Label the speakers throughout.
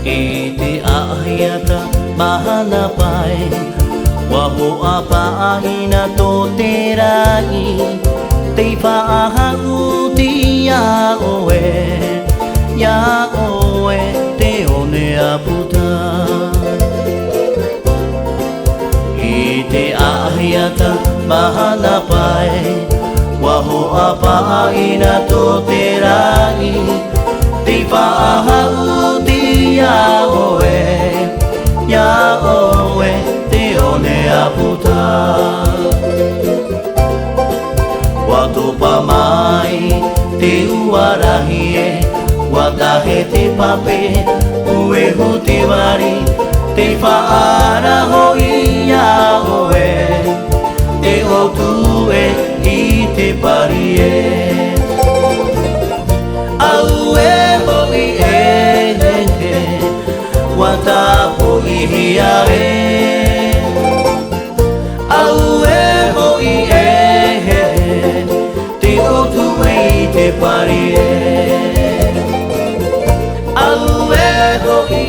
Speaker 1: Iti ahiyata mahanapay Waho apaahin na to terai Te paahauti ya oe te one aputa Iti ahiyata mahanapay Waho apaahin na to terai Te paahauti ya oe te one aputa Watu pamai te uarahie Watahe te pape ue huti wari Te whaara hoi a oe Te otue i te parie Aue hoi Watapo ihiare Aue hoi Te otue i te parie Aue hoi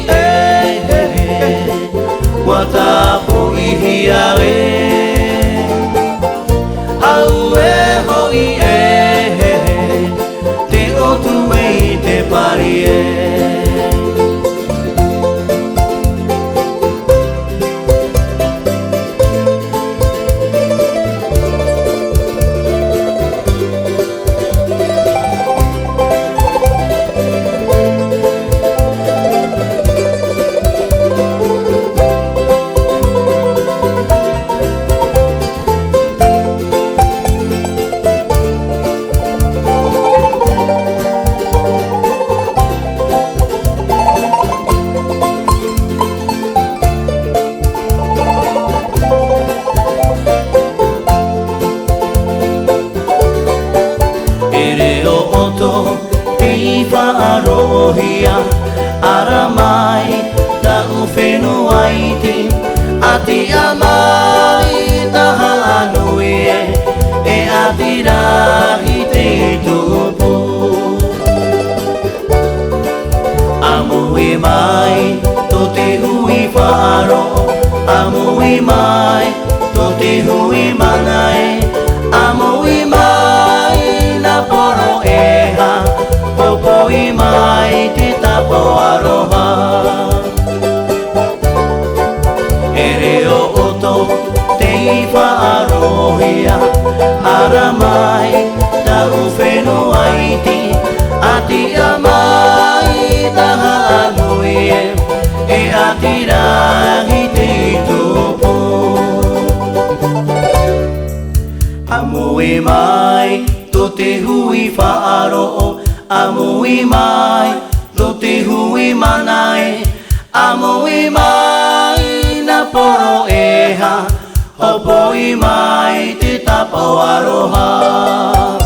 Speaker 1: Watapo ihiare Aue hoi Te otue i te parie Whaarohia aramai ta uwhenuaiti Ati amai taha anui e ati rahi te tupu Amui mai to te hui whaaro Amui mai to te hui manae Amui mai na poro eha Popoi mai te tapo aroha Ere o oto te whaarohia Aramai ta uwhenuaiti Ati amai taha anui e ati rahi te tupu Amui mai to te hui whaaro Amui mai, to te hui manae Amui mai, na poro eha Hopoi mai, te tapo aroha